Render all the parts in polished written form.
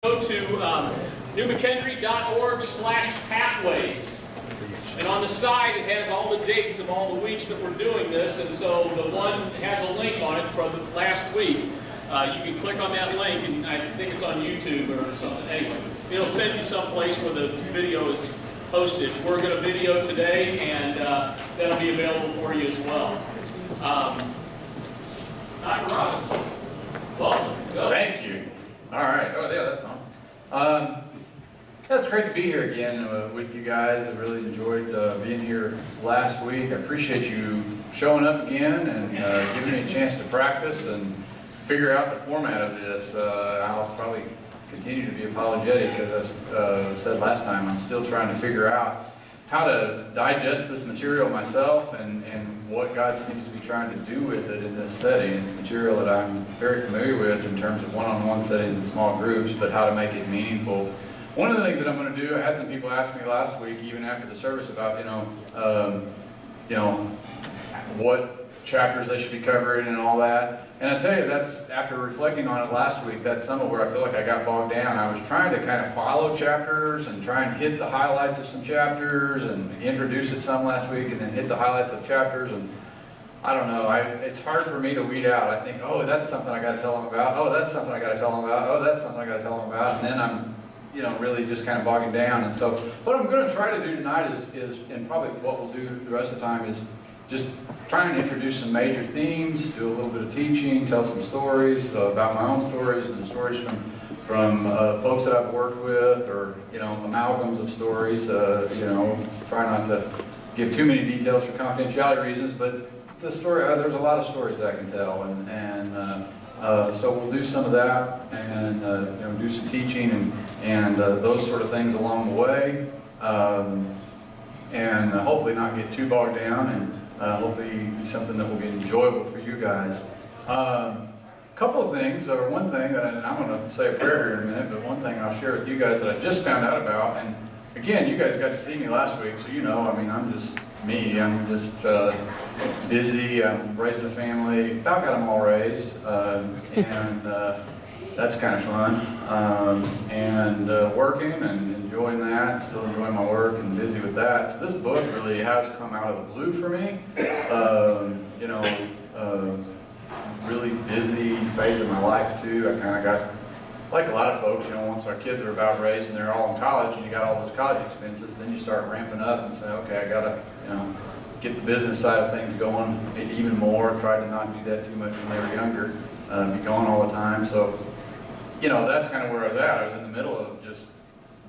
Go to newmchenry.org/pathways. And on the side, it has all the dates of all the weeks that we're doing this. And so the one has a link on it for the last week. You can click on that link, and I think it's on YouTube or something. Anyway, it'll send you someplace where the video is posted. We're going to video today, and that'll be available for you as well. Dr. Ross, welcome. Go. Thank you. All right. Oh, yeah, that's on. It's great to be here again with you guys. I really enjoyed being here last week. I appreciate you showing up again and giving me a chance to practice and figure out the format of this. I'll probably continue to be apologetic because, as I said last time, I'm still trying to figure out how to digest this material myself and what God seems to be trying to do with it in this setting. It's material that I'm very familiar with in terms of one-on-one settings and small groups, but how to make it meaningful. One of the things that I'm going to do, I had some people ask me last week, even after the service, about what chapters they should be covering and all that. And I tell you, that's, after reflecting on it last week, that's some of where I feel like I got bogged down. I was trying to kind of follow chapters and try and hit the highlights of some chapters and introduce it some last week and then hit the highlights of chapters. And I don't know, it's hard for me to weed out. I think, oh, that's something I got to tell them about. Oh, that's something I got to tell them about. Oh, that's something I got to tell them about. And then I'm really just kind of bogging down. And so what I'm going to try to do tonight is, and probably what we'll do the rest of the time, is just try and introduce some major themes, do a little bit of teaching, tell some stories about my own stories and stories from folks that I've worked with, or amalgams of stories. Try not to give too many details for confidentiality reasons, but the story, there's a lot of stories that I can tell, and so we'll do some of that, and do some teaching and those sort of things along the way, and hopefully not get too bogged down, and hopefully be something that will be enjoyable for you guys. Couple of things, or one thing that I'm going to say a prayer here in a minute, but one thing I'll share with you guys that I just found out about, and again, you guys got to see me last week, so I'm just me. I'm just busy. I'm raising a family. About got them all raised, and that's kind of fun. And working and enjoying that, still enjoying my work and busy with that. So this book really has come out of the blue for me. Really busy phase of my life too. I kind of got, like a lot of folks, once our kids are about raised and they're all in college and you got all those college expenses, then you start ramping up and say, okay, I gotta, get the business side of things going even more. Tried to not do that too much when they were younger, be gone all the time. So, that's kind of where I was at. I was in the middle of just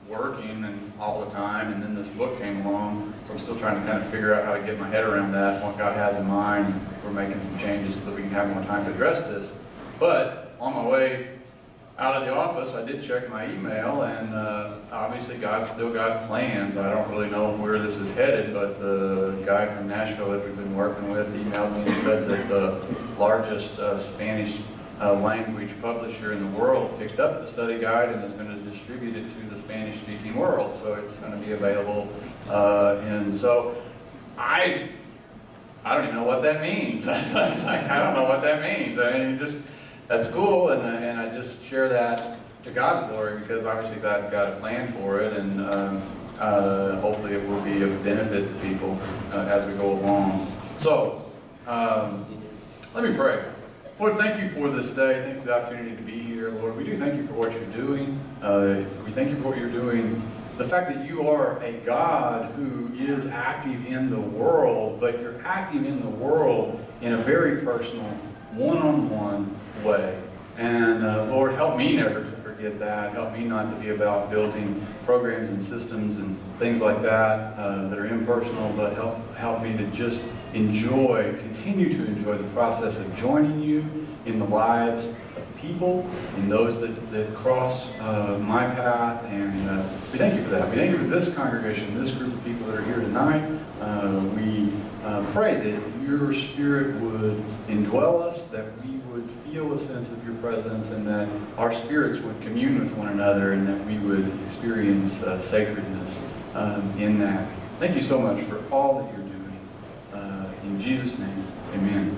working and all the time, and then this book came along. So I'm still trying to kind of figure out how to get my head around that, what God has in mind. We're making some changes so that we can have more time to address this. But on my way out of the office, I did check my email, and obviously God's still got plans. I don't really know where this is headed, but the guy from Nashville that we've been working with emailed me and said that the largest Spanish language publisher in the world picked up the study guide and is going to distribute it to the Spanish-speaking world. So it's going to be available, and so I don't even know what that means. It's like, I don't know what that means. I mean, that's cool, and I just share that to God's glory, because obviously God's got a plan for it, and hopefully it will be of benefit to people as we go along. So, let me pray. Lord, thank you for this day. Thank you for the opportunity to be here, Lord. We do thank you for what you're doing. We thank you for what you're doing. The fact that you are a God who is active in the world, but you're active in the world in a very personal, one-on-one way. And Lord, help me never to forget that. Help me not to be about building programs and systems and things like that that are impersonal, but help me to just continue to enjoy the process of joining you in the lives of people, in those that cross my path. And we thank you for that. We thank you for this congregation, this group of people that are here tonight. We pray that your Spirit would indwell us, that we would feel a sense of your presence, and that our spirits would commune with one another, and that we would experience sacredness in that. Thank you so much for all that you're doing. In Jesus' name, amen.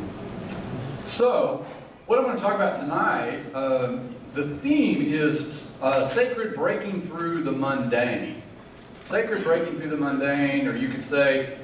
So, what I'm going to talk about tonight, the theme is sacred breaking through the mundane. Sacred breaking through the mundane, or you could say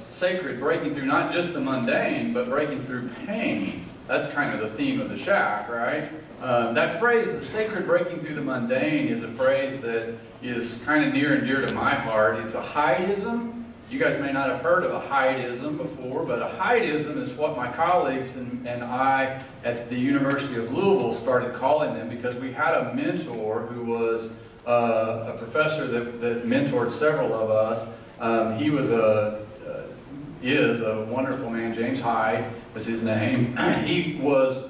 sacred breaking through not just the mundane, but breaking through pain. That's kind of the theme of the shack, right? That phrase, the sacred breaking through the mundane, is a phrase that is kind of near and dear to my heart. It's a Hydeism. You guys may not have heard of a Hydeism before, but a Hydeism is what my colleagues and I at the University of Louisville started calling them, because we had a mentor who was a professor that mentored several of us. He is a wonderful man. James Hyde was his name. He was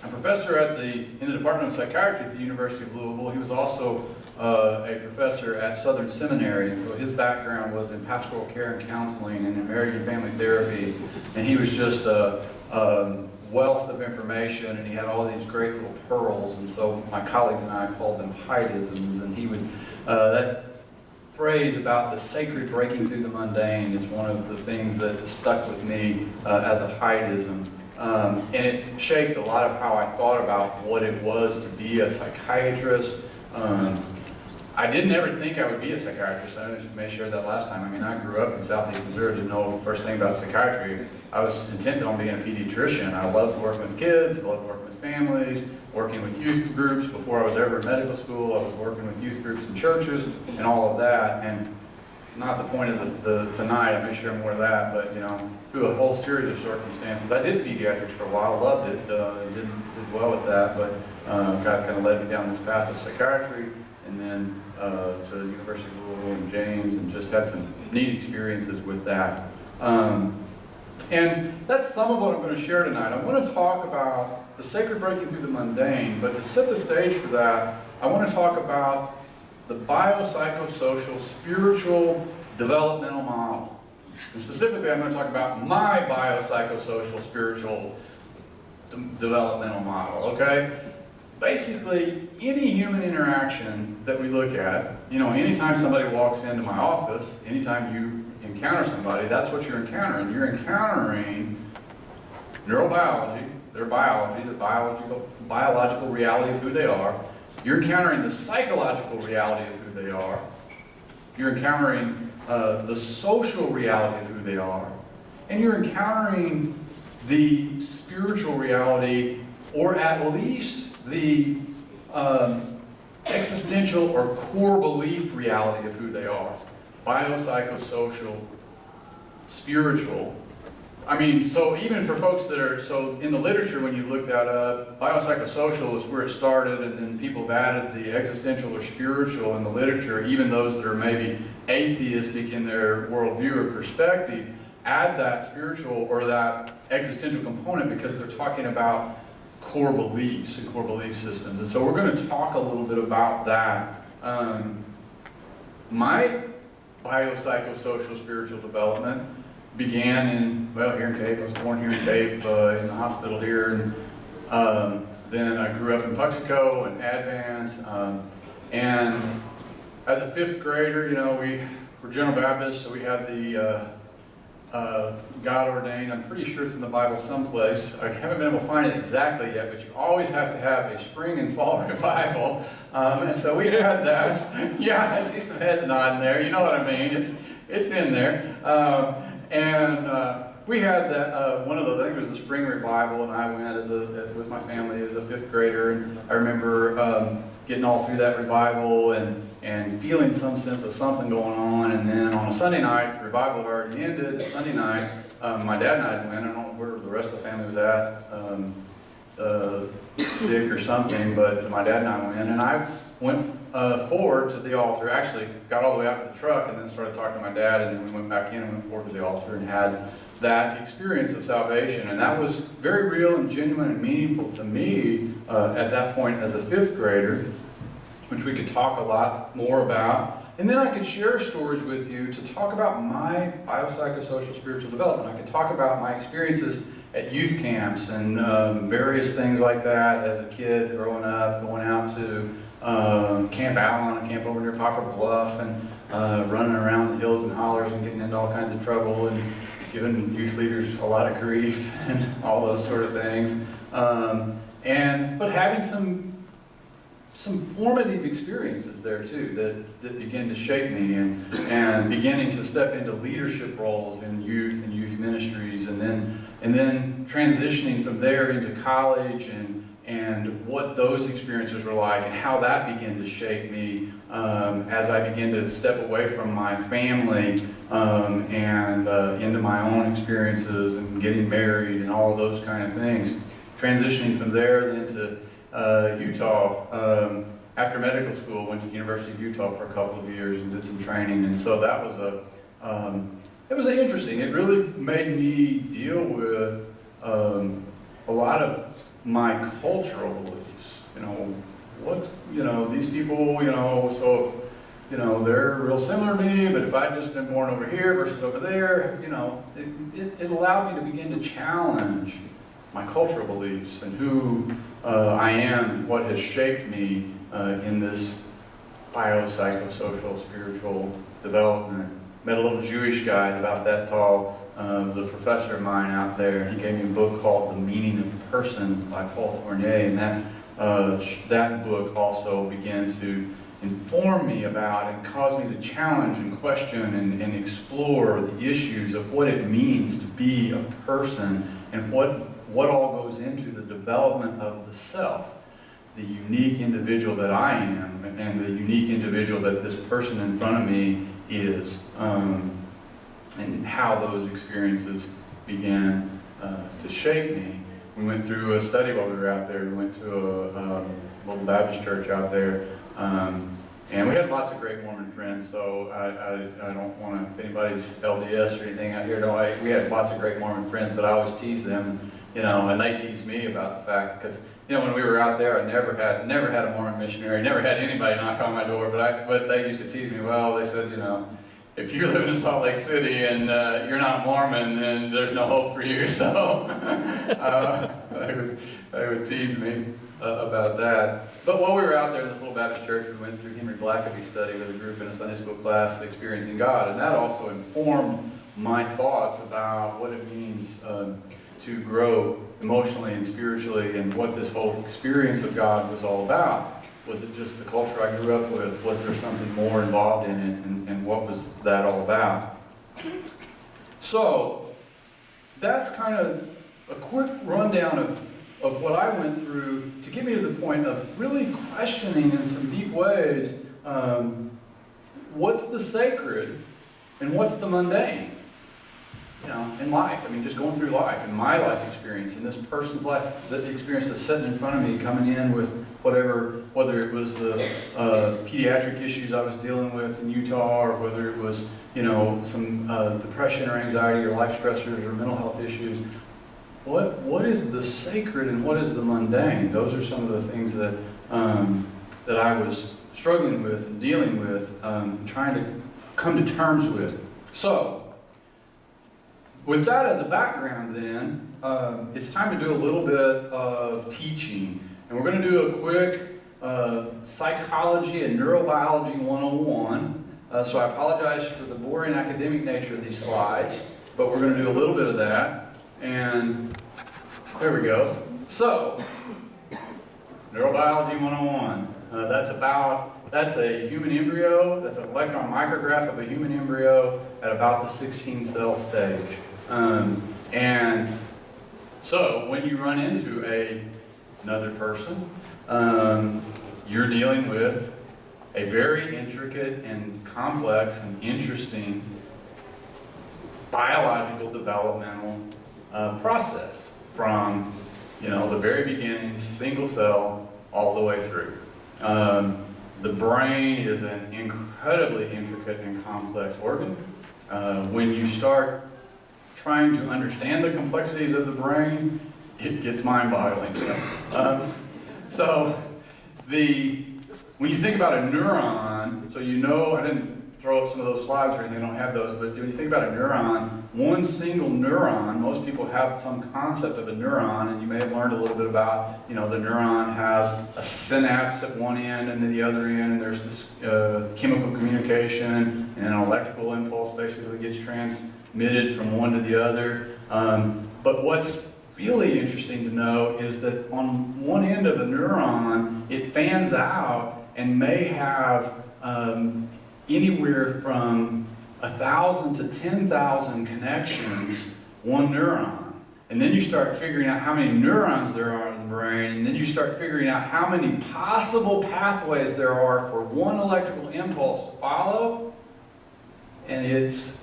a professor in the Department of Psychiatry at the University of Louisville. He was also a professor at Southern Seminary, and so his background was in pastoral care and counseling and in marriage and family therapy, and he was just a wealth of information, and he had all these great little pearls, and so my colleagues and I called them Hydeisms, and he would, that phrase about the sacred breaking through the mundane is one of the things that stuck with me as a Hydeism. And it shaped a lot of how I thought about what it was to be a psychiatrist. I didn't ever think I would be a psychiatrist. I may have shared that last time. I mean, I grew up in Southeast Missouri, didn't know the first thing about psychiatry. I was intent on being a pediatrician. I loved working with kids, I loved working with families, working with youth groups. Before I was ever in medical school, I was working with youth groups in churches and all of that. And not the point of the tonight, I may share more of that, but through a whole series of circumstances. I did pediatrics for a while, loved it, did well with that, but God kind of led me down this path of psychiatry, and then to the University of Louisville and James, and just had some neat experiences with that. And that's some of what I'm going to share tonight. I'm going to talk about the sacred breaking through the mundane, but to set the stage for that, I want to talk about the biopsychosocial spiritual developmental model. And specifically, I'm going to talk about my biopsychosocial spiritual developmental model, okay? Basically, any human interaction that we look at, anytime somebody walks into my office, anytime you encounter somebody, that's what you're encountering. You're encountering neurobiology, their biology, the biological reality of who they are. You're encountering the psychological reality of who they are. You're encountering the social reality of who they are. And you're encountering the spiritual reality, or at least the existential or core belief reality of who they are. Biopsychosocial, spiritual. I mean, so even for folks that are, so in the literature when you look that up, biopsychosocial is where it started, and then people have added the existential or spiritual in the literature, even those that are maybe atheistic in their worldview or perspective, add that spiritual or that existential component because they're talking about core beliefs and core belief systems. And so we're going to talk a little bit about that. My biopsychosocial spiritual development began here in Cape. I was born here in Cape, in the hospital here, and then I grew up in Puxico and Advance, and as a fifth grader, we were General Baptist, so we had the God ordained. I'm pretty sure it's in the Bible someplace. I haven't been able to find it exactly yet, but you always have to have a spring and fall revival, and so we had that. Yeah, I see some heads nodding there. You know what I mean? It's in there. And we had that one of those. I think it was the spring revival, and I went with my family as a fifth grader. And I remember getting all through that revival and feeling some sense of something going on. And then on a Sunday night, revival had already ended. Sunday night, my dad and I went. I don't know where the rest of the family was at, sick or something. But my dad and I went, and I went forward to the altar. Actually, got all the way out to the truck and then started talking to my dad, and then we went back in and went forward to the altar and had that experience of salvation. And that was very real and genuine and meaningful to me at that point as a fifth grader, which we could talk a lot more about. And then I could share stories with you to talk about my biopsychosocial spiritual development. I could talk about my experiences at youth camps and various things like that as a kid growing up, going out to Camp Allen, a camp over near Poplar Bluff, and running around the hills and hollers and getting into all kinds of trouble and giving youth leaders a lot of grief and all those sort of things. But having some some formative experiences there too that began to shape me, and beginning to step into leadership roles in youth and youth ministries, and then transitioning from there into college and what those experiences were like, and how that began to shape me as I began to step away from my family and into my own experiences and getting married and all of those kind of things. Transitioning from there then to Utah, after medical school, went to the University of Utah for a couple of years and did some training, and so that was it was interesting. It really made me deal with a lot of my cultural beliefs. These people, so if, they're real similar to me, but if I'd just been born over here versus over there, it allowed me to begin to challenge my cultural beliefs and who I am and what has shaped me in this biopsychosocial spiritual development. Met a little Jewish guy about that tall, was a professor of mine out there. He gave me a book called The Meaning of Person by Paul Tournier, and that book also began to inform me about and cause me to challenge and question and explore the issues of what it means to be a person and what all goes into the development of the self, the unique individual that I am and the unique individual that this person in front of me is, and how those experiences began to shape me. We went through a study while we were out there. We went to a little Baptist church out there, and we had lots of great Mormon friends, so I don't want to, if anybody's LDS or anything out here, we had lots of great Mormon friends, but I always tease them, and they tease me about the fact, because, when we were out there, I never had a Mormon missionary, never had anybody knock on my door, but they used to tease me. Well, they said, if you're living in Salt Lake City and you're not Mormon, then there's no hope for you. So they would tease me about that. But while we were out there in this little Baptist church, we went through Henry Blackaby's study with a group in a Sunday school class, Experiencing God, and that also informed my thoughts about what it means to grow emotionally and spiritually, and what this whole experience of God was all about. Was it just the culture I grew up with? Was there something more involved in it? And what was that all about? So, that's kind of a quick rundown of what I went through to get me to the point of really questioning in some deep ways what's the sacred and what's the mundane. In life, just going through life, in my life experience, in this person's life, the experience that's sitting in front of me, coming in with whether it was the pediatric issues I was dealing with in Utah, or whether it was, some depression or anxiety or life stressors or mental health issues. What is the sacred and what is the mundane? Those are some of the things that I was struggling with and dealing with, trying to come to terms with. So, with that as a background then, it's time to do a little bit of teaching. And we're going to do a quick psychology and neurobiology 101. So I apologize for the boring academic nature of these slides, but we're going to do a little bit of that. And there we go. So, neurobiology 101. That's a human embryo. That's an electron micrograph of a human embryo at about the 16 cell stage. And so when you run into another person, you're dealing with a very intricate and complex and interesting biological developmental process from, the very beginning, single cell, all the way through. The brain is an incredibly intricate and complex organ. When you start trying to understand the complexities of the brain, it gets mind-boggling. When you think about a neuron, I didn't throw up some of those slides or anything, I don't have those, but when you think about a neuron, one single neuron, most people have some concept of a neuron, and you may have learned a little bit about, the neuron has a synapse at one end and then the other end, and there's this chemical communication, and an electrical impulse basically gets transmitted from one to the other. But what's really interesting to know is that on one end of a neuron, it fans out and may have anywhere from 1,000 to 10,000 connections, one neuron. And then you start figuring out how many neurons there are in the brain, and then you start figuring out how many possible pathways there are for one electrical impulse to follow, and it's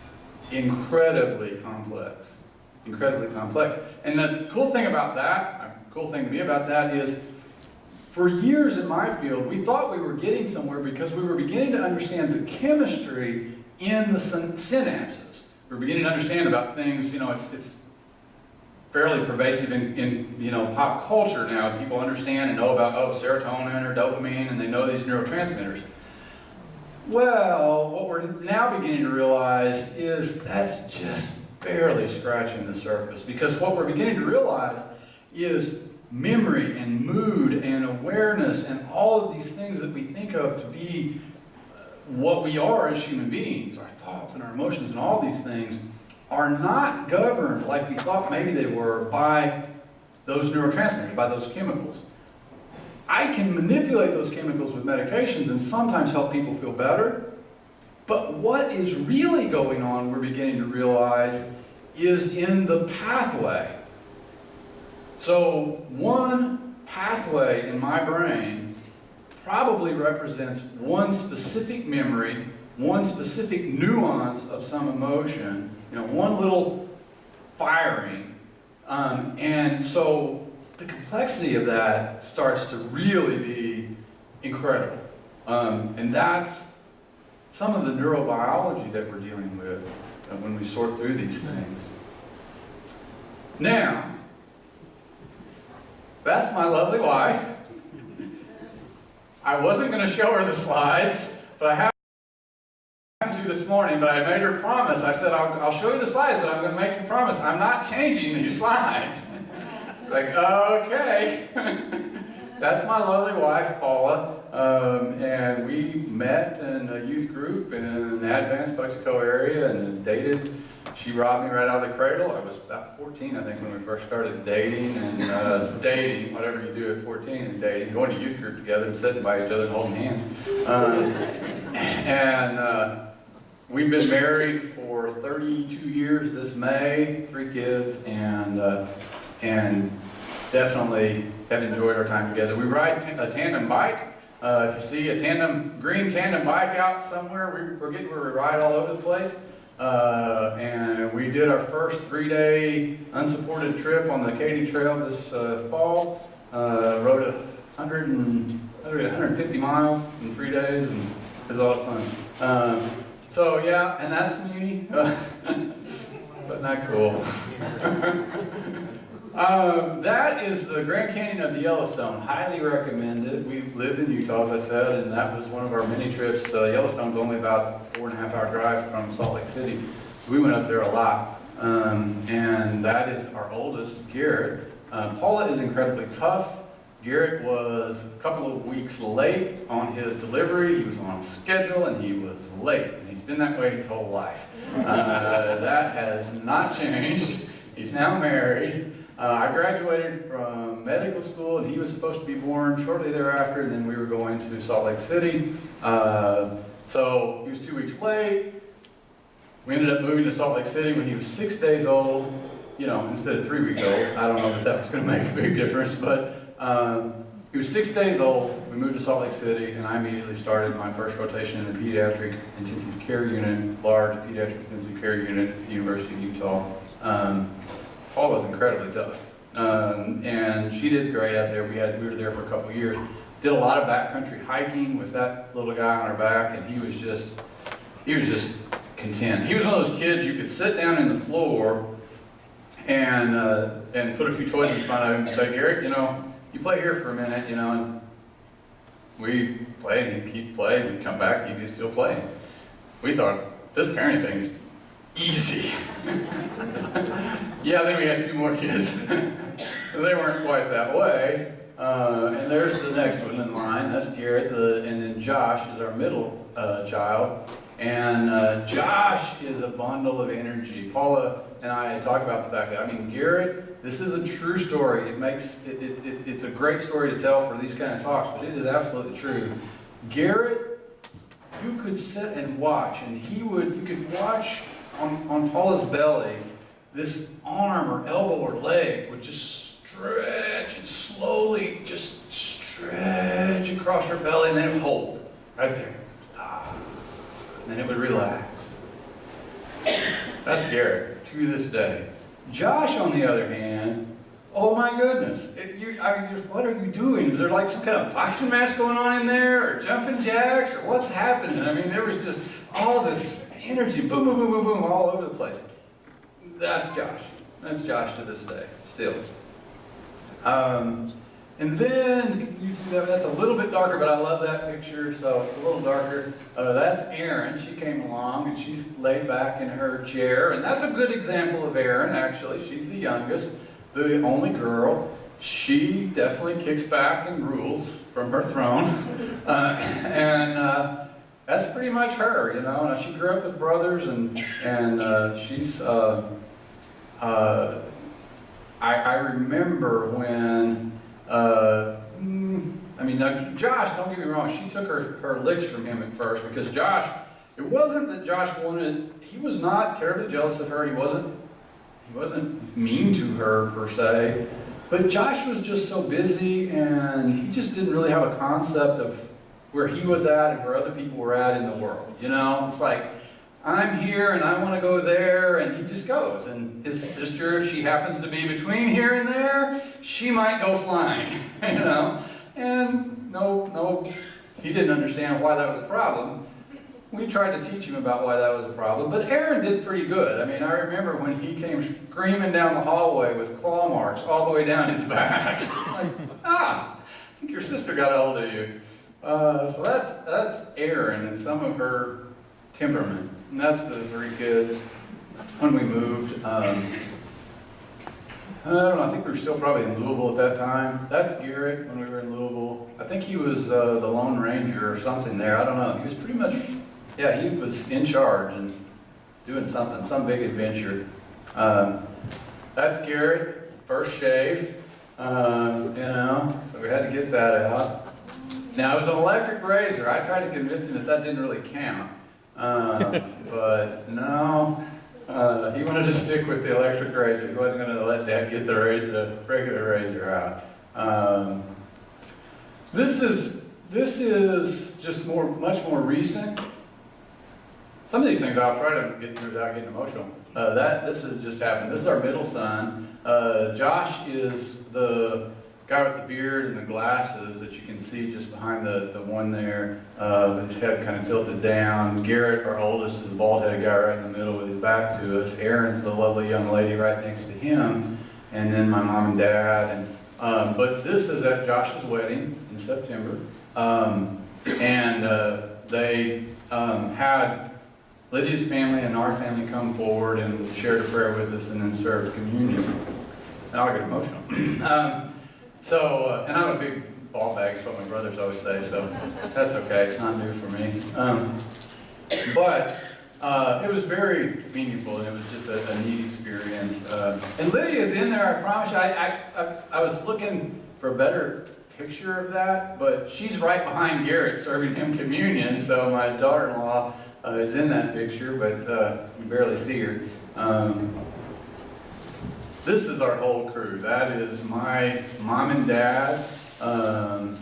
incredibly complex. Incredibly complex. And the cool thing about that, the cool thing to me about that is, for years in my field, we thought we were getting somewhere because we were beginning to understand the chemistry in the synapses. We were beginning to understand about things, it's fairly pervasive in pop culture now. People understand and know about, serotonin or dopamine, and they know these neurotransmitters. Well, what we're now beginning to realize is that's just barely scratching the surface, because what we're beginning to realize is memory and mood and awareness and all of these things that we think of to be what we are as human beings, our thoughts and our emotions and all these things, are not governed like we thought maybe they were by those neurotransmitters, by those chemicals. I can manipulate those chemicals with medications and sometimes help people feel better, but what is really going on, we're beginning to realize, is in the pathway. So one pathway in my brain probably represents one specific memory, one specific nuance of some emotion, one little firing. And so the complexity of that starts to really be incredible. And that's some of the neurobiology that we're dealing with when we sort through these things. Now, that's my lovely wife. I wasn't going to show her the slides, but I have to this morning, but I made her promise. I said, I'll show you the slides, but I'm going to make you promise I'm not changing these slides. Like, okay. That's my lovely wife, Paula, and we met in a youth group in the Advanced Bucksico area and dated. She robbed me right out of the cradle. I was about 14, I think, when we first started dating, and dating, whatever you do at 14, and dating, going to youth group together and sitting by each other and holding hands. We've been married for 32 years this May, 3 kids, and definitely have enjoyed our time together. We ride a tandem bike. If you see a green tandem bike out somewhere, we're getting where we ride all over the place. And we did our first 3-day unsupported trip on the Katy Trail this fall. Rode 150 miles in 3 days, and it was a lot of fun. So yeah, and that's me, but not cool. That is the Grand Canyon of the Yellowstone. Highly recommended. We lived in Utah, as I said, and that was one of our mini trips. Yellowstone's only about a 4.5-hour drive from Salt Lake City, so we went up there a lot. And that is our oldest, Garrett. Paula is incredibly tough. Garrett was a couple of weeks late on his delivery. He was on schedule and he was late. And he's been that way his whole life. That has not changed. He's now married. I graduated from medical school and he was supposed to be born shortly thereafter, and then we were going to Salt Lake City. So he was 2 weeks late. We ended up moving to Salt Lake City when he was 6 days old, instead of 3 weeks old. I don't know if that was going to make a big difference, but he was 6 days old. We moved to Salt Lake City, and I immediately started my first rotation in the pediatric intensive care unit, large pediatric intensive care unit at the University of Utah. Paula was incredibly tough, and she did great out there. We were there for a couple years. Did a lot of backcountry hiking with that little guy on our back, and he was just content. He was one of those kids you could sit down in the floor and put a few toys in front of him and say, Garrett, you play here for a minute, and we played, and he'd keep playing, we'd come back, he'd be still playing. We thought, this parenting thing's easy. Yeah, then we had 2 more kids. They weren't quite that way, And there's the next one in line. That's Garrett. And then Josh is our middle child. And Josh is a bundle of energy. Paula and I talk about the fact that, I mean, Garrett, this is a true story. It's a great story to tell for these kind of talks, but it is absolutely true. Garrett, you could sit and watch, and you could watch on Paula's belly, this arm or elbow or leg would just stretch and slowly just stretch across her belly, and then it would hold right there. And then it would relax. That's Garrett to this day. Josh, on the other hand, oh my goodness, what are you doing? Is there like some kind of boxing match going on in there, or jumping jacks, or what's happening? I mean, there was just all this energy, boom, boom, boom, boom, boom, all over the place. That's Josh. That's Josh to this day, still. And then, you see that's a little bit darker, but I love that picture, so it's a little darker. That's Erin. She came along, and she's laid back in her chair, and that's a good example of Erin, actually. She's the youngest, the only girl. She definitely kicks back and rules from her throne, and that's pretty much her, you know. Now, she grew up with brothers, and she's, I remember when, now Josh, don't get me wrong, she took her licks from him at first, because Josh, it wasn't that Josh he was not terribly jealous of her, he wasn't mean to her per se, but Josh was just so busy, and he just didn't really have a concept of where he was at and where other people were at in the world, you know. It's like, I'm here and I want to go there, and he just goes. And his sister, if she happens to be between here and there, she might go flying, you know. And no, he didn't understand why that was a problem. We tried to teach him about why that was a problem, but Erin did pretty good. I mean, I remember when he came screaming down the hallway with claw marks all the way down his back. Like, I think your sister got a hold of you. So that's Erin and some of her temperament. And that's the three kids. When we moved, I don't know, I think we were still probably in Louisville at that time. That's Garrett when we were in Louisville. I think he was the Lone Ranger or something there. I don't know. He was pretty much, yeah, he was in charge and doing something, some big adventure. That's Garrett, first shave, you know, so we had to get that out. Now, it was an electric razor. I tried to convince him that didn't really count. But no, he wanted to stick with the electric razor. He wasn't going to let Dad get the regular razor out. This is just much more recent. Some of these things I'll try to get through without getting emotional. This has just happened. This is our middle son. Josh is the guy with the beard and the glasses that you can see just behind the one there, with his head kind of tilted down. Garrett, our oldest, is the bald-headed guy right in the middle with his back to us. Erin's the lovely young lady right next to him, and then my mom and dad. But this is at Josh's wedding in September, and they had Lydia's family and our family come forward and shared a prayer with us and then served communion. And I'll get emotional. And I'm a big ball bag, is what my brothers always say, so that's okay, it's not new for me. But it was very meaningful, and it was just a neat experience. And Lydia's in there, I promise you. I was looking for a better picture of that, but she's right behind Garrett serving him communion, so my daughter-in-law is in that picture, but you barely see her. This is our whole crew. That is my mom and dad, and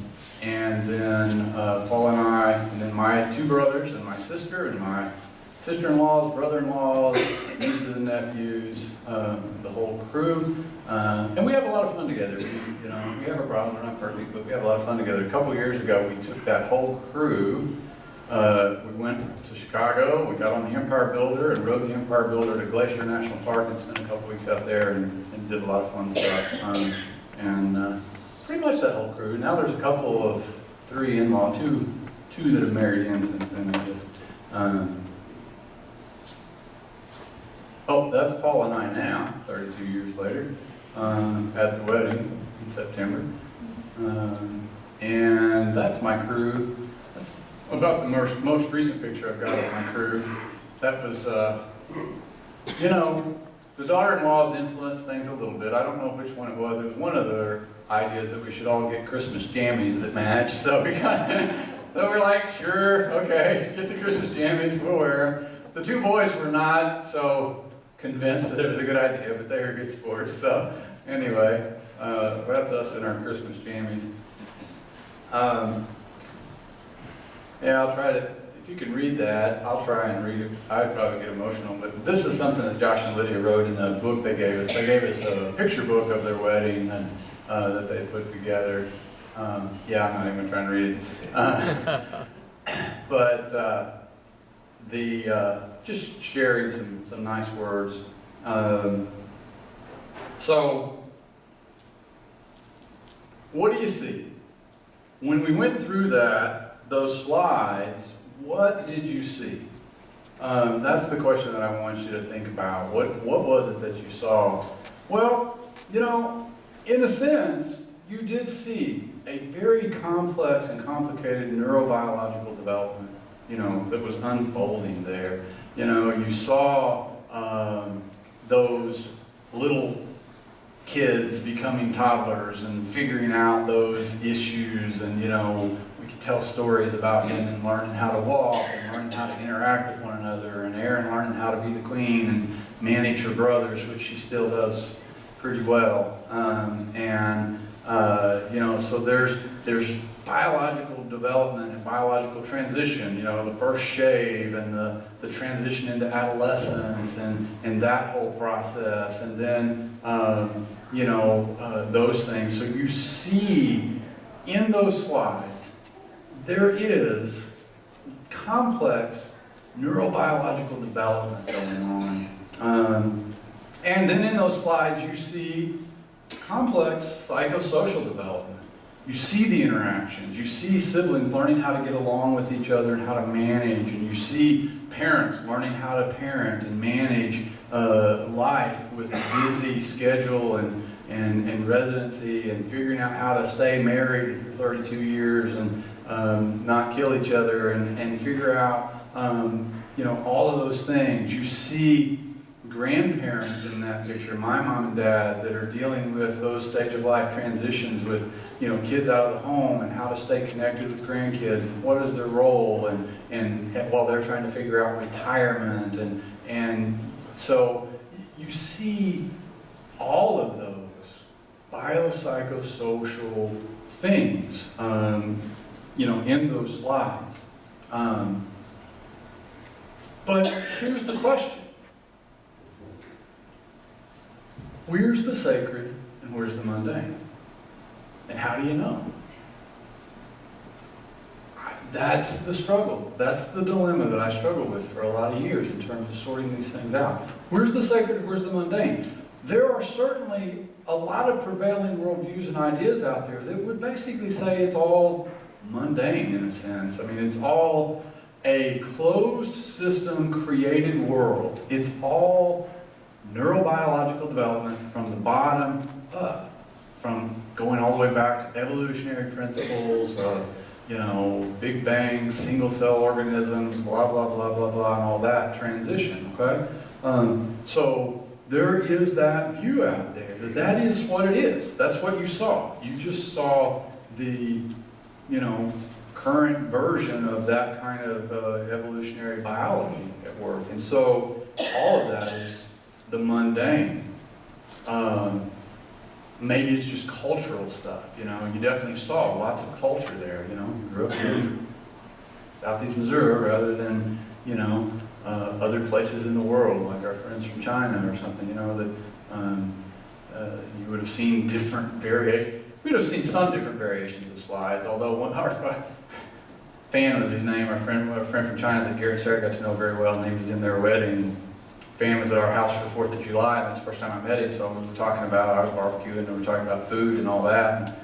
then Paul and I, and then my two brothers and my sister, and my sister-in-laws, brother-in-laws, nieces and nephews, the whole crew. And we have a lot of fun together. We have our problems, we're not perfect, but we have a lot of fun together. A couple years ago, we took that whole crew. We went to Chicago, we got on the Empire Builder and rode the Empire Builder to Glacier National Park and spent a couple weeks out there and did a lot of fun stuff. Pretty much that whole crew. Now there's a couple of three in-law, two that have married in since then, I guess. That's Paul and I now, 32 years later, at the wedding in September. And that's my crew. That's about the most recent picture I've got of my crew. That was, you know, the daughter-in-law's influenced things a little bit. I don't know which one it was. It was one of their ideas that we should all get Christmas jammies that match. So so we're like, sure, okay, get the Christmas jammies, we'll wear them. The two boys were not so convinced that it was a good idea, but they were good sports. So anyway, that's us in our Christmas jammies. Yeah, I'll try to, if you can read that, I'll try and read it. I'd probably get emotional, but this is something that Josh and Lydia wrote in the book they gave us. They gave us a picture book of their wedding and that they put together. Yeah, I'm not even trying to read it. But just sharing some nice words. So, what do you see? When we went through those slides, what did you see? That's the question that I want you to think about. What was it that you saw? Well, you know, in a sense, you did see a very complex and complicated neurobiological development, you know, that was unfolding there. You know, you saw those little kids becoming toddlers and figuring out those issues, and, you know, we could tell stories about him and learning how to walk and learning how to interact with one another, and Erin learning how to be the queen and manage her brothers, which she still does pretty well. You know, so there's biological development and biological transition, you know, the first shave and the transition into adolescence and that whole process, and then, you know, those things. So you see in those slides, there is complex neurobiological development going on. And then in those slides, you see complex psychosocial development. You see the interactions. You see siblings learning how to get along with each other and how to manage. And you see parents learning how to parent and manage life with a busy schedule and residency, and figuring out how to stay married for 32 years and not kill each other, and figure out, you know, all of those things. You see grandparents in that picture, my mom and dad, that are dealing with those stage of life transitions with, you know, kids out of the home and how to stay connected with grandkids and what is their role, and while they're trying to figure out retirement, and so you see all of those biopsychosocial things, you know, in those slides. But here's the question. Where's the sacred and where's the mundane? And how do you know? That's the struggle. That's the dilemma that I struggled with for a lot of years in terms of sorting these things out. Where's the sacred and where's the mundane? There are certainly a lot of prevailing worldviews and ideas out there that would basically say it's all mundane in a sense. I mean, it's all a closed system created world. It's all neurobiological development from the bottom up, from going all the way back to evolutionary principles of, you know, Big Bang, single cell organisms, blah, blah, blah, blah, blah, and all that transition, okay? So there is that view out there, that is what it is. That's what you saw. You just saw the, you know, current version of that kind of evolutionary biology at work. And so all of that is the mundane. Maybe it's just cultural stuff, you know. You definitely saw lots of culture there, you know. You grew up in Southeast Missouri rather than, you know, other places in the world, like our friends from China or something, you know, that you would have seen different variations. We would have seen some different variations of slides, although Fan was his name, our friend from China that Gary and Sarah got to know very well, and he was in their wedding. Fan was at our house for 4th of July, and that's the first time I met him, so we were talking about, I was barbecuing, and we were talking about food and all that. And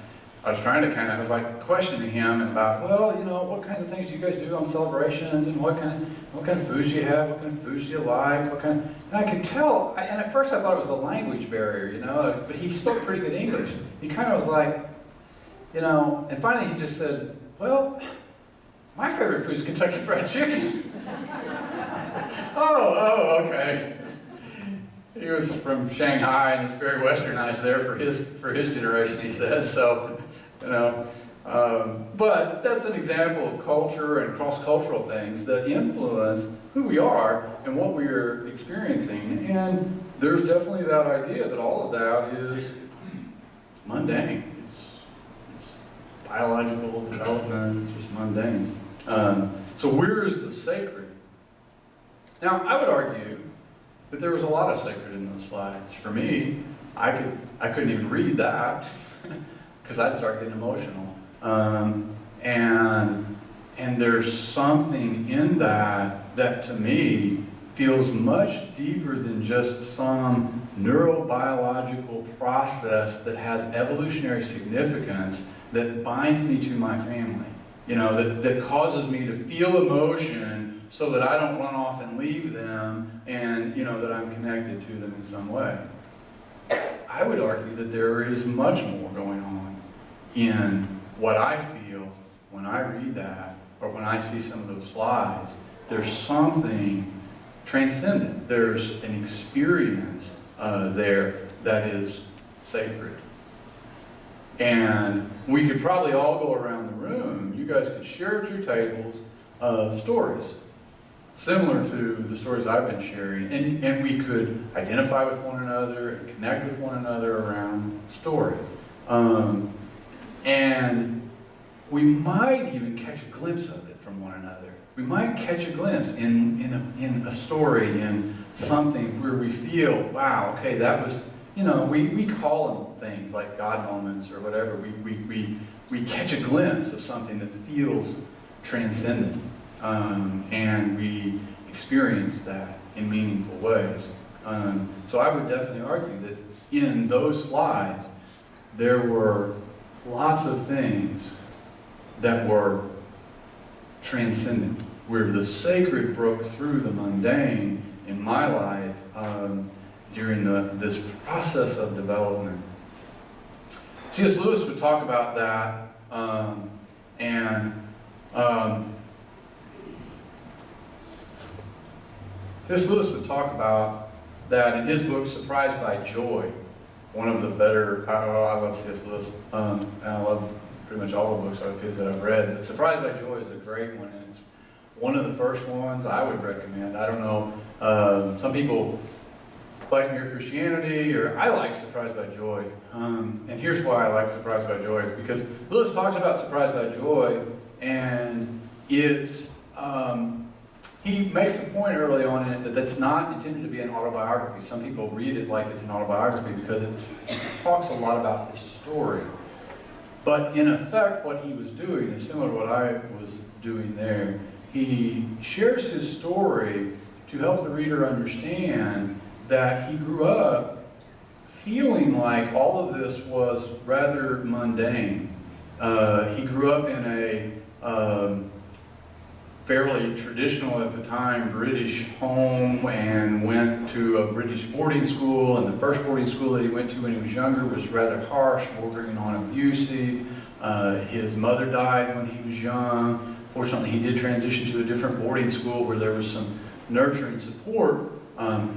I was trying to I was like questioning him about, well, you know, what kinds of things do you guys do on celebrations, and what kind of foods do you have, what kind of foods do you like, and I could tell, and at first I thought it was a language barrier, you know, but he spoke pretty good English. He kind of was like, And finally he just said, well, my favorite food is Kentucky Fried Chicken. Oh, okay. He was from Shanghai, and it's very westernized there for his generation, he said. So, but that's an example of culture and cross-cultural things that influence who we are and what we are experiencing. And there's definitely that idea that all of that is mundane. It's biological development. It's just mundane. So where is the sacred? Now, I would argue that there was a lot of sacred in those slides. For me, I couldn't even read that because I'd start getting emotional. And there's something in that to me feels much deeper than just some neurobiological process that has evolutionary significance that binds me to my family. That causes me to feel emotion so that I don't run off and leave them, and that I'm connected to them in some way. I would argue that there is much more going on in what I feel when I read that, or when I see some of those slides. There's something transcendent. There's an experience there that is sacred. And we could probably all go around the room. You guys could share at your tables stories similar to the stories I've been sharing, and we could identify with one another and connect with one another around story. And we might even catch a glimpse of it from one another. We might catch a glimpse in a story, in something where we feel, wow, okay, that was, we call them things like God moments or whatever. We catch a glimpse of something that feels transcendent. And we experience that in meaningful ways. So I would definitely argue that in those slides, there were lots of things that were transcendent, where the sacred broke through the mundane in my life during this process of development. C.S. Lewis would talk about that, C.S. Lewis would talk about that in his book, Surprised by Joy. One of the better, I love C.S. Lewis, and I love pretty much all the books of his that I've read. But Surprised by Joy is a great one, and it's one of the first ones I would recommend. I don't know, some people like Mere Christianity, or I like Surprised by Joy. And here's why I like Surprised by Joy, because Lewis talks about Surprised by Joy, and it's, he makes the point early on in it that that's not intended to be an autobiography. Some people read it like it's an autobiography because it talks a lot about his story. But in effect, what he was doing is similar to what I was doing there. He shares his story to help the reader understand that he grew up feeling like all of this was rather mundane. He grew up in a fairly traditional at the time British home, and went to a British boarding school, and the first boarding school that he went to when he was younger was rather harsh, bordering on abusive. His mother died when he was young. Fortunately, he did transition to a different boarding school where there was some nurture and support.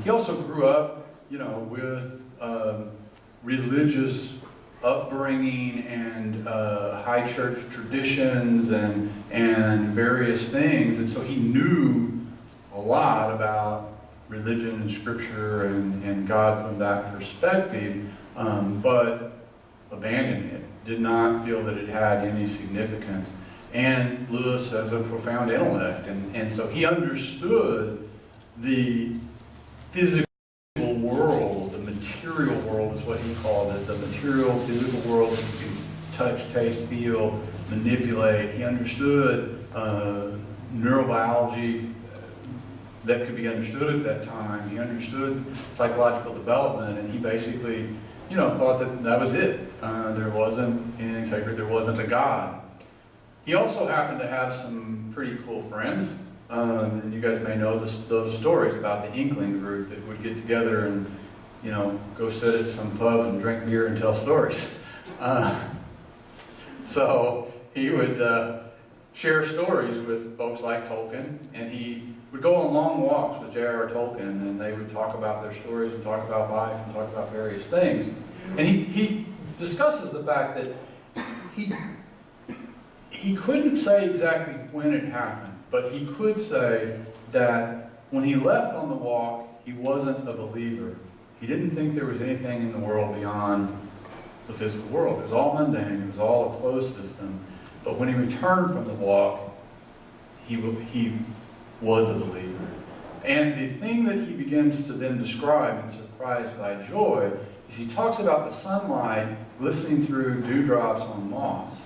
He also grew up, with religious upbringing and high church traditions and various things, and so he knew a lot about religion and scripture and God from that perspective, but abandoned it, did not feel that it had any significance. And Lewis has a profound intellect, and so he understood the physical world, the material world is what he called it, the material, physical world that you can touch, taste, feel, manipulate. He understood neurobiology that could be understood at that time. He understood psychological development, and he basically, thought that was it. There wasn't anything sacred. There wasn't a God. He also happened to have some pretty cool friends. And you guys may know those stories about the Inkling group that would get together and, go sit at some pub and drink beer and tell stories. So he would share stories with folks like Tolkien, and he would go on long walks with J.R.R. Tolkien, and they would talk about their stories and talk about life and talk about various things. And he discusses the fact that he couldn't say exactly when it happened, but he could say that when he left on the walk, he wasn't a believer. He didn't think there was anything in the world beyond the physical world. It was all mundane. It was all a closed system. But when he returned from the walk, he was a believer. And the thing that he begins to then describe in Surprised by Joy is he talks about the sunlight glistening through dewdrops on moss.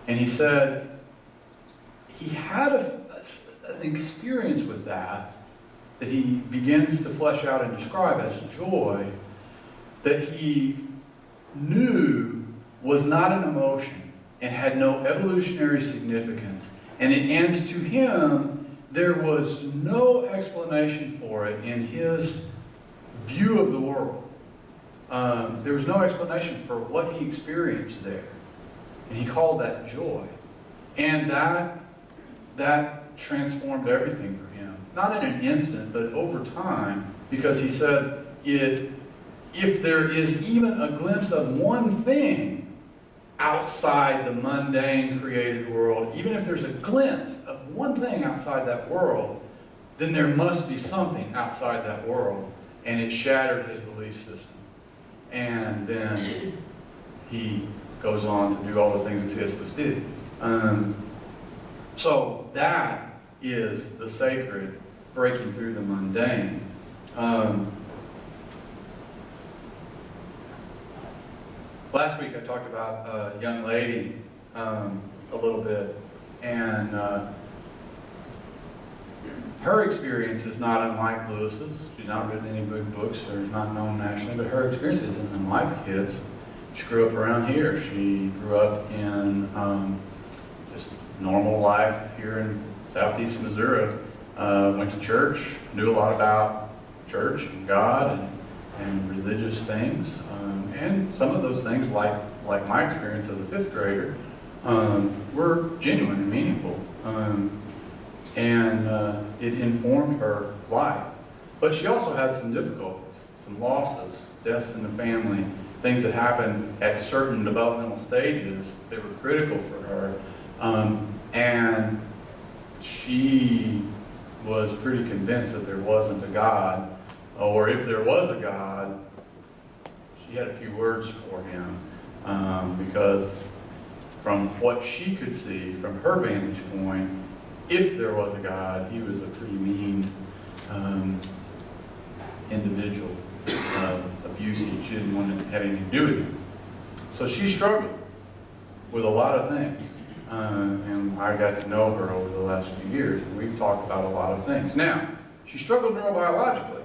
And he said he had an experience with that he begins to flesh out and describe as joy, that he knew was not an emotion and had no evolutionary significance. And to him, there was no explanation for it in his view of the world. There was no explanation for what he experienced there. And he called that joy. And that transformed everything for him. Not in an instant, but over time, because he said, if there is even a glimpse of one thing outside the mundane created world, even if there's a glimpse of one thing outside that world, then there must be something outside that world. And it shattered his belief system. And then he goes on to do all the things that C.S. Lewis did. So that is the sacred breaking through the mundane. Last week I talked about a young lady a little bit, and her experience is not unlike Lewis's. She's not written any big books or not known nationally, but her experience isn't unlike his. She grew up around here. She grew up in just normal life here in southeast Missouri. Went to church, knew a lot about church and God and religious things. And some of those things, like my experience as a fifth grader, were genuine and meaningful. And it informed her life. But she also had some difficulties, some losses, deaths in the family, things that happened at certain developmental stages that were critical for her. And she was pretty convinced that there wasn't a God, or if there was a God, she had a few words for him, because from what she could see, from her vantage point, if there was a God, he was a pretty mean individual, abusive. She didn't want to have anything to do with him. So she struggled with a lot of things. And I got to know her over the last few years, and we've talked about a lot of things. Now, she struggled neurobiologically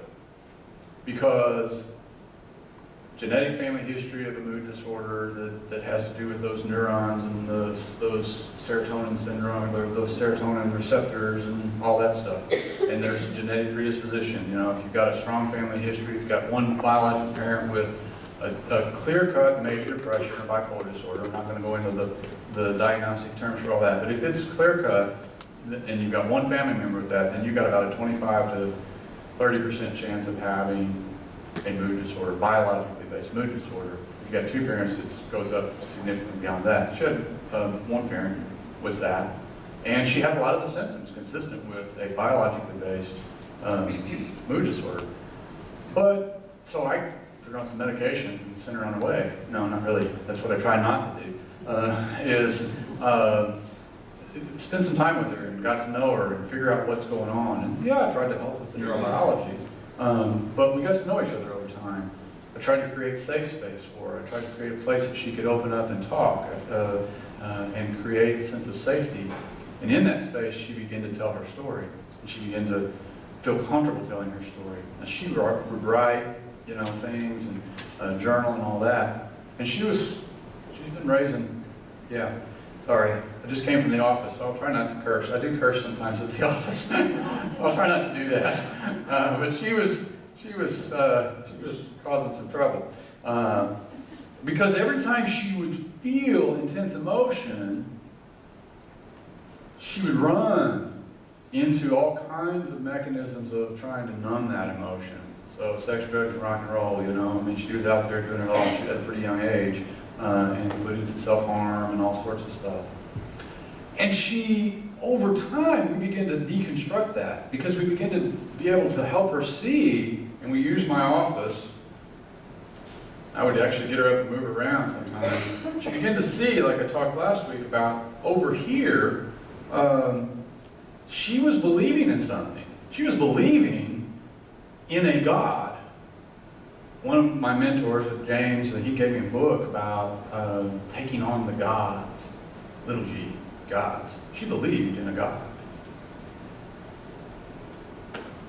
because genetic family history of a mood disorder that has to do with those neurons and those serotonin syndrome, or those serotonin receptors and all that stuff. And there's a genetic predisposition. You know, if you've got a strong family history, if you've got one biological parent with a clear-cut major depression or bipolar disorder, I'm not going to go into the diagnostic terms for all that, but if it's clear-cut and you've got one family member with that, then you've got about a 25 to 30% chance of having a mood disorder, biologically based mood disorder. If you've got two parents, it goes up significantly beyond that. She had one parent with that, and she had a lot of the symptoms consistent with a biologically based mood disorder. But, so I put her on some medications and sent her on her way. No, not really. That's what I try not to do. Spend some time with her and got to know her and figure out what's going on. And yeah, I tried to help with the neurobiology, but we got to know each other over time. I tried to create safe space for her. I tried to create a place that she could open up and talk and create a sense of safety. And in that space, she began to tell her story. And she began to feel comfortable telling her story. And she would write, things and journal and all that. And she's been raising, sorry, I just came from the office, so I'll try not to curse. I do curse sometimes at the office. I'll try not to do that. But she was causing some trouble. Because every time she would feel intense emotion, she would run into all kinds of mechanisms of trying to numb that emotion. So sex, drugs, rock and roll, you know, I mean, she was out there doing it all. She at a pretty young age, and including some self-harm and all sorts of stuff. And she, over time, we began to deconstruct that because we began to be able to help her see, and we used my office. I would actually get her up and move her around sometimes. She began to see, like I talked last week about, over here, she was believing in something. She was believing in a God. One of my mentors, James, he gave me a book about taking on the gods, little g, gods. She believed in a God.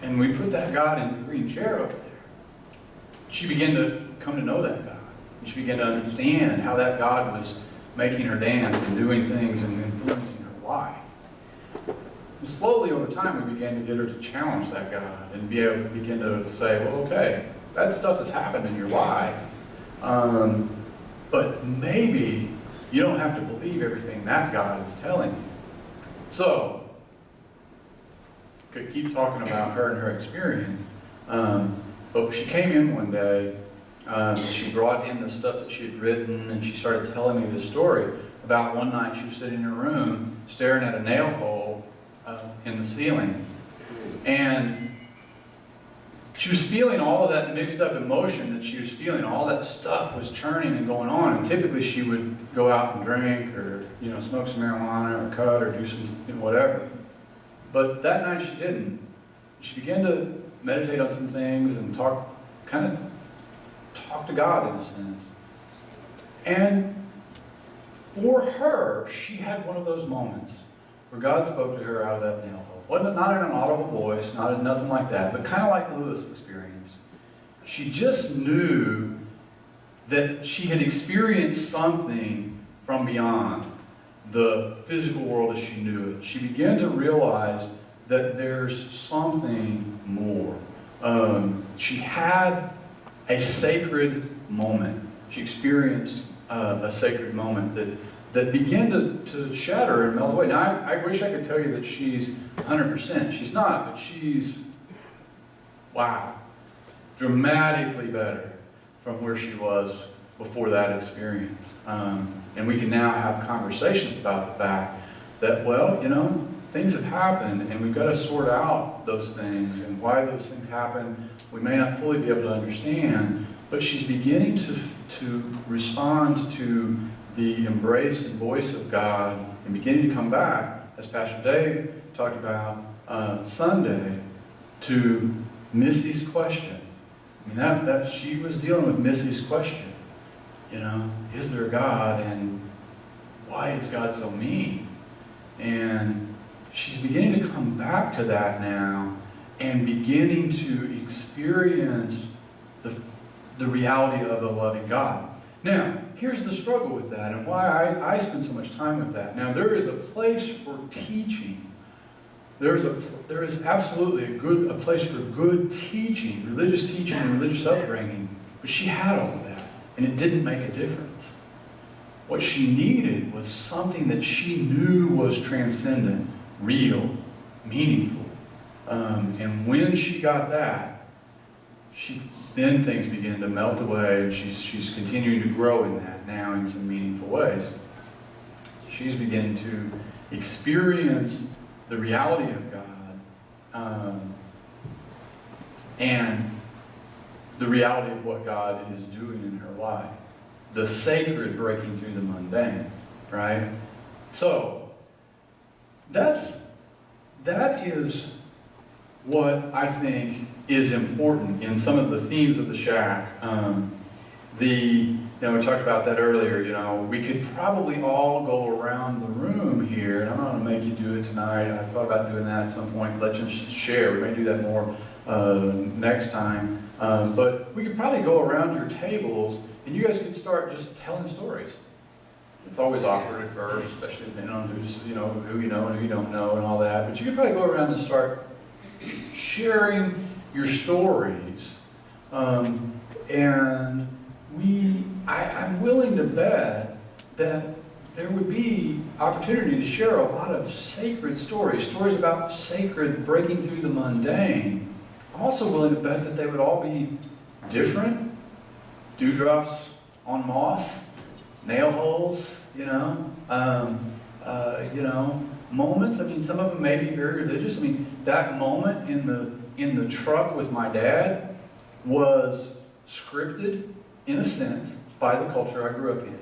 And we put that God in the green chair over there. She began to come to know that God. And she began to understand how that God was making her dance and doing things and influencing her life. And slowly over time, we began to get her to challenge that God and be able to begin to say, well, okay, that stuff has happened in your life, but maybe you don't have to believe everything that God is telling you. So, could keep talking about her and her experience, but she came in one day, she brought in the stuff that she had written, and she started telling me this story about one night she was sitting in her room staring at a nail hole in the ceiling, and she was feeling all of that mixed up emotion that she was feeling. All that stuff was churning and going on, and typically she would go out and drink or, you know, smoke some marijuana or cut or do some, you know, whatever. But that night she didn't. She began to meditate on some things and talk to God in a sense. And for her, she had one of those moments where God spoke to her out of that nail hole. Not in an audible voice, nothing like that, but kind of like Lewis experienced. She just knew that she had experienced something from beyond the physical world as she knew it. She began to realize that there's something more. She had a sacred moment. She experienced a sacred moment that began to shatter and melt away. Now, I wish I could tell you that she's 100%. She's not, but she's, wow, dramatically better from where she was before that experience. And we can now have conversations about the fact that, well, you know, things have happened, and we've got to sort out those things and why those things happen. We may not fully be able to understand, but she's beginning to respond to the embrace and voice of God and beginning to come back, as Pastor Dave talked about Sunday, to Missy's question. I mean, that she was dealing with Missy's question. You know, is there a God, and why is God so mean? And she's beginning to come back to that now and beginning to experience the reality of a loving God. Now, here's the struggle with that and why I spend so much time with that. Now, there is a place for teaching. There is absolutely a place for good teaching, religious teaching and religious upbringing, but she had all of that, and it didn't make a difference. What she needed was something that she knew was transcendent, real, meaningful. And when she got that, then things began to melt away, and she's continuing to grow in that now in some meaningful ways. She's beginning to experience the reality of God and the reality of what God is doing in her life. The sacred breaking through the mundane, right? So, that is what I think is important in some of the themes of the shack. We talked about that earlier. We could probably all go around the room here, and I'm not going to make you do it tonight. I thought about doing that at some point. Let's just share. We may do that more next time. But we could probably go around your tables, and you guys could start just telling stories. It's always awkward at first, especially depending on who you know and who you don't know and all that. But you could probably go around and start sharing your stories. And I'm willing to bet that there would be opportunity to share a lot of sacred stories, stories about sacred breaking through the mundane. I'm also willing to bet that they would all be different. Dewdrops on moss, nail holes, moments. I mean, some of them may be very religious. I mean, that moment in the truck with my dad was scripted, in a sense, by the culture I grew up in.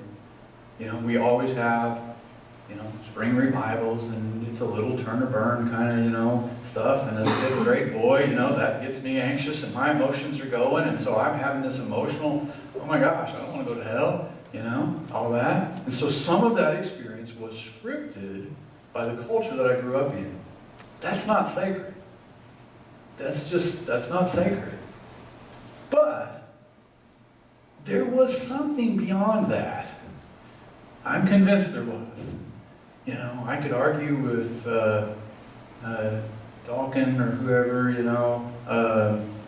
We always have, spring revivals, and it's a little turn or burn kind of, stuff. And as a fifth grade boy, that gets me anxious, and my emotions are going, and so I'm having this emotional, oh my gosh, I don't want to go to hell, all that. And so some of that experience was scripted by the culture that I grew up in. That's not sacred. That's not sacred. But there was something beyond that. I'm convinced there was. I could argue with Dawkins or whoever,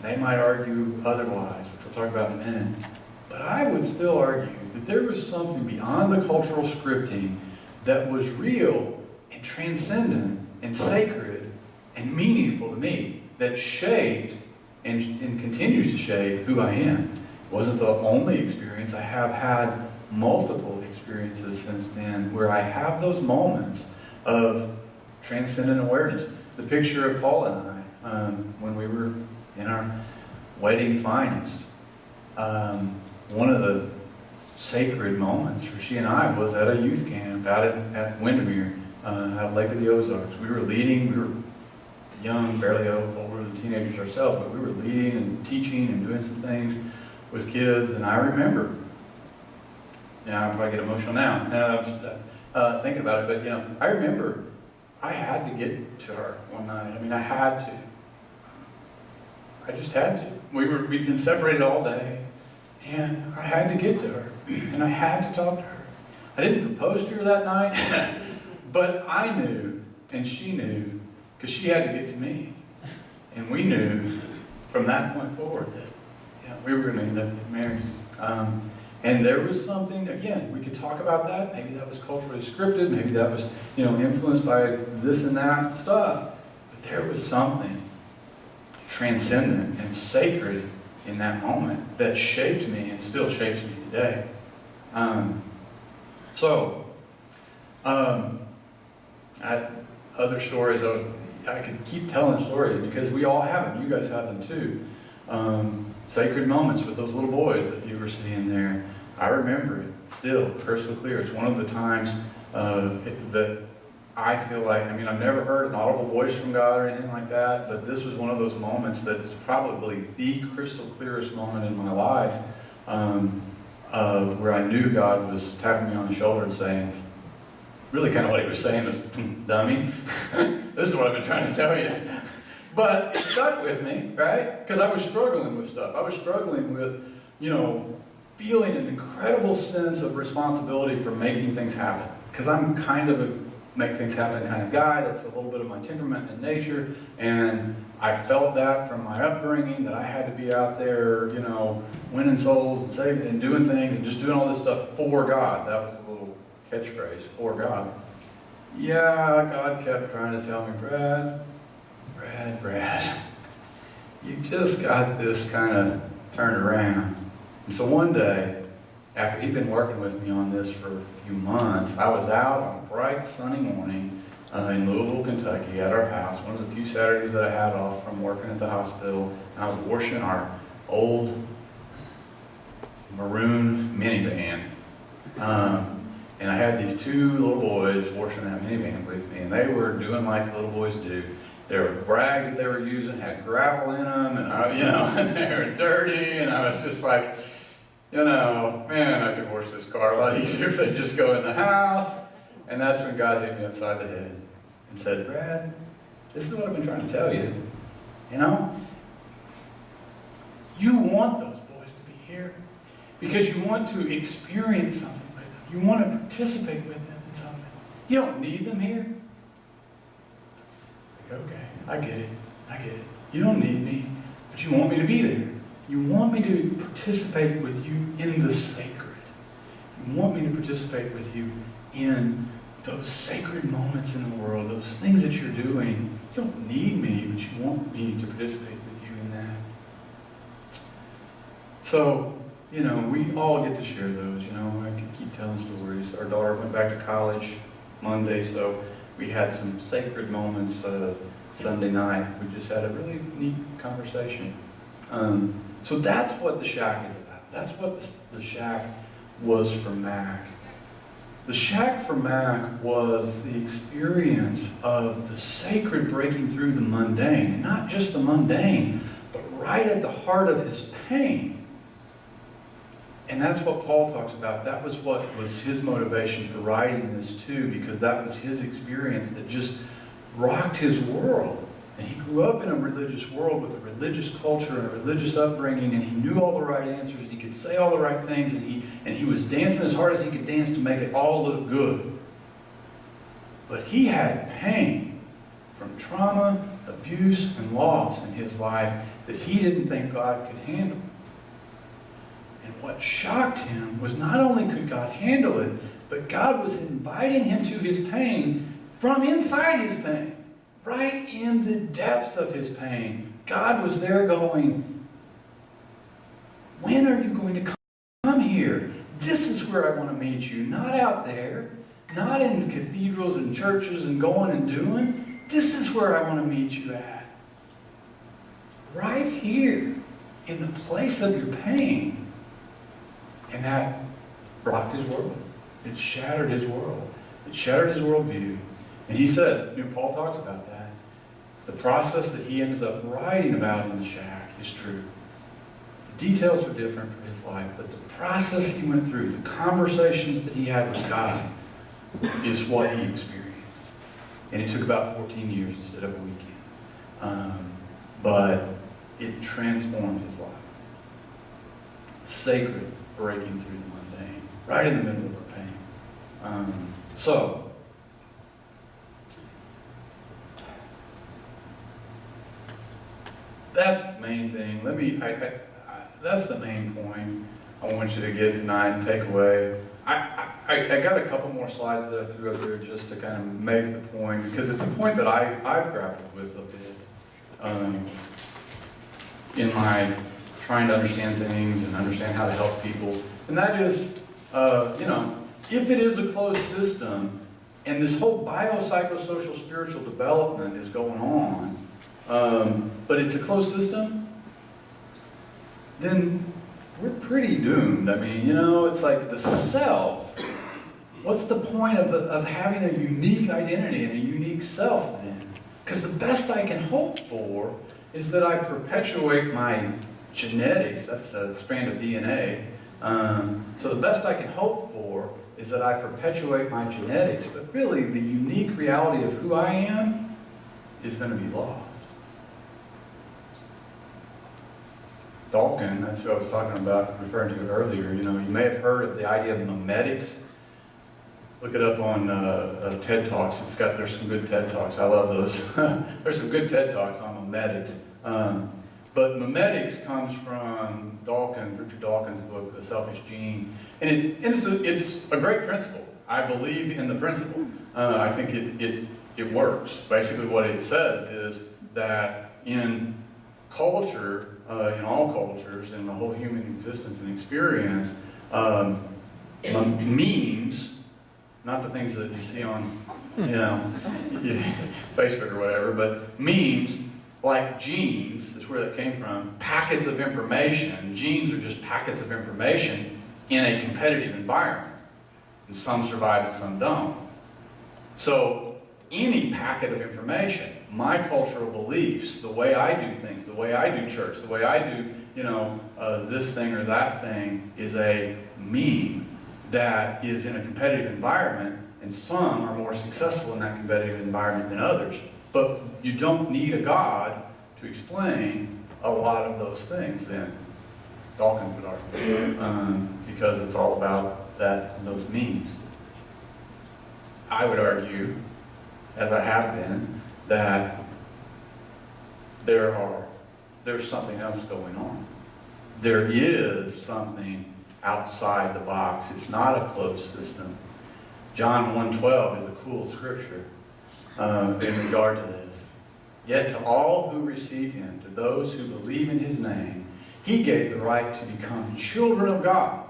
they might argue otherwise, which we'll talk about in a minute. But I would still argue that there was something beyond the cultural scripting that was real and transcendent and sacred and meaningful to me, that shaped and continues to shape who I am. It wasn't the only experience. I have had multiple experiences since then where I have those moments of transcendent awareness. The picture of Paul and I, when we were in our wedding finest, one of the sacred moments for she and I was at a youth camp out at Windermere, out of Lake of the Ozarks. We were young, barely older than teenagers ourselves, but we were leading and teaching and doing some things with kids. And I remember, I probably get emotional now thinking about it, but I remember I had to get to her one night. I mean, I had to. I just had to. We'd been separated all day, and I had to get to her, and I had to talk to her. I didn't propose to her that night, but I knew, and she knew, because she had to get to me. And we knew from that point forward that we were going to end up getting married. And there was something, again, we could talk about that. Maybe that was culturally scripted. Maybe that was, influenced by this and that stuff. But there was something transcendent and sacred in that moment that shaped me and still shapes me today. Other stories, I could keep telling stories because we all have them. You guys have them too. Sacred moments with those little boys that you were seeing there. I remember it still, crystal clear. It's one of the times that I feel like, I've never heard an audible voice from God or anything like that, but this was one of those moments that is probably the crystal clearest moment in my life, where I knew God was tapping me on the shoulder and saying, really kind of what he was saying was, dummy, this is what I've been trying to tell you. But it stuck with me, right? Because I was struggling with stuff. I was struggling with, feeling an incredible sense of responsibility for making things happen. Because I'm kind of a make things happen kind of guy. That's a little bit of my temperament and nature. And I felt that from my upbringing, that I had to be out there, winning souls and saving and doing things and just doing all this stuff for God. That was the little catchphrase, for God. Yeah, God kept trying to tell me, Brad, you just got this kind of turned around. And so one day, after he'd been working with me on this for a few months, I was out on a bright sunny morning in Louisville, Kentucky at our house, one of the few Saturdays that I had off from working at the hospital, and I was washing our old maroon minivan. And I had these two little boys washing that minivan with me, and they were doing like little boys do. There were rags that they were using, had gravel in them, and they were dirty, and I was just like, man, I could wash this car a lot easier if they just go in the house. And that's when God hit me upside the head and said, Brad, this is what I've been trying to tell you. You want those boys to be here because you want to experience something with them. You want to participate with them in something. You don't need them here. Okay, I get it. You don't need me, but you want me to be there. You want me to participate with you in the sacred. You want me to participate with you in those sacred moments in the world, those things that you're doing. You don't need me, but you want me to participate with you in that. So, we all get to share those. I can keep telling stories. Our daughter went back to college Monday, so we had some sacred moments Sunday night. We just had a really neat conversation. So that's what the shack is about. That's what the shack was for Mac. The shack for Mac was the experience of the sacred breaking through the mundane. And not just the mundane, but right at the heart of his pain. And that's what Paul talks about. That was what was his motivation for writing this too, because that was his experience that just rocked his world. And he grew up in a religious world with a religious culture and a religious upbringing, and he knew all the right answers, and he could say all the right things, and he was dancing as hard as he could dance to make it all look good. But he had pain from trauma, abuse, and loss in his life that he didn't think God could handle. And what shocked him was not only could God handle it, but God was inviting him to his pain from inside his pain. Right in the depths of his pain, God was there going, when are you going to come here? This is where I want to meet you, not out there, not in cathedrals and churches and going and doing. This is where I want to meet you at. Right here, in the place of your pain. And that rocked his world. It shattered his world. It shattered his worldview. And he said, Paul talks about that. The process that he ends up writing about in the shack is true. The details are different for his life, but the process he went through, the conversations that he had with God, is what he experienced. And it took about 14 years instead of a weekend. But it transformed his life. Sacred breaking through the mundane, right in the middle of our pain. So, that's the main thing. That's the main point I want you to get tonight and take away. I got a couple more slides that I threw up there just to kind of make the point, because it's a point that I've grappled with a bit in my trying to understand things and understand how to help people. And that is, if it is a closed system, and this whole biopsychosocial spiritual development is going on, but it's a closed system, then we're pretty doomed. I mean, it's like the self. What's the point of having a unique identity and a unique self then? Because the best I can hope for is that I perpetuate my genetics. That's a strand of DNA. So the best I can hope for is that I perpetuate my genetics, but really the unique reality of who I am is going to be lost. Dawkins, that's who I was talking about, referring to earlier. You may have heard of the idea of memetics. Look it up on TED Talks. There's some good TED Talks. I love those. There's some good TED Talks on memetics. But memetics comes from Richard Dawkins' book, The Selfish Gene. And it's a great principle. I believe in the principle. I think it works. Basically what it says is that in culture, in all cultures, in the whole human existence and experience, memes, not the things that you see on, Facebook or whatever, but memes, like genes, is where that came from, packets of information. Genes are just packets of information in a competitive environment. And some survive and some don't. So any packet of information, my cultural beliefs, the way I do things, the way I do church, the way I do, this thing or that thing, is a meme that is in a competitive environment, and some are more successful in that competitive environment than others. But you don't need a God to explain a lot of those things, then, Dawkins would argue, because it's all about those memes. I would argue, as I have been, that there's something else going on. There is something outside the box. It's not a closed system. John 1:12 is a cool scripture in regard to this. Yet to all who receive him, to those who believe in his name, he gave the right to become children of God.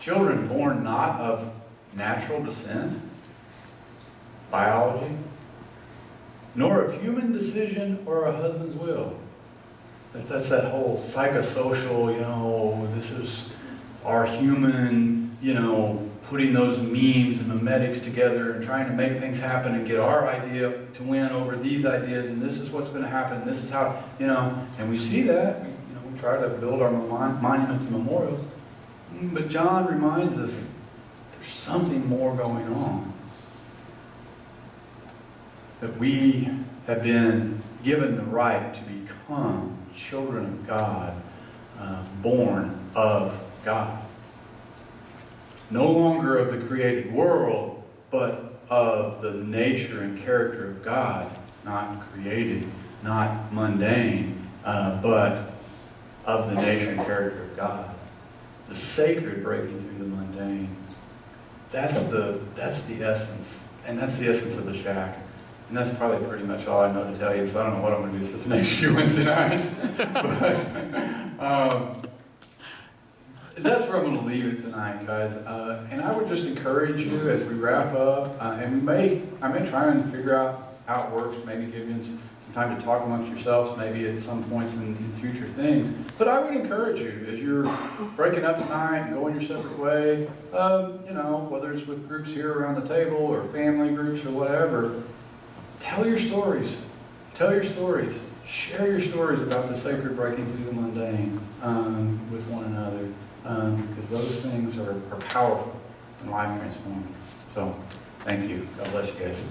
Children born not of natural descent, biology, nor of human decision or a husband's will. That's that whole psychosocial, this is our human, putting those memes and memetics together and trying to make things happen and get our idea to win over these ideas, and this is what's going to happen, this is how, and we see that. We try to build our monuments and memorials. But John reminds us there's something more going on. That we have been given the right to become children of God, born of God. No longer of the created world, but of the nature and character of God, not created, not mundane, but of the nature and character of God. The sacred breaking through the mundane. That's the essence. And that's the essence of the shack. And that's probably pretty much all I know to tell you, so I don't know what I'm going to do for the next few Wednesday nights. But that's where I'm going to leave it tonight, guys. And I would just encourage you as we wrap up, and I may try and figure out how it works, maybe give you some time to talk amongst yourselves, maybe at some points in future things. But I would encourage you, as you're breaking up tonight and going your separate way, whether it's with groups here around the table or family groups or whatever, tell your stories. Tell your stories. Share your stories about the sacred breaking through the mundane with one another, because those things are powerful and life transforming. So, thank you. God bless you guys.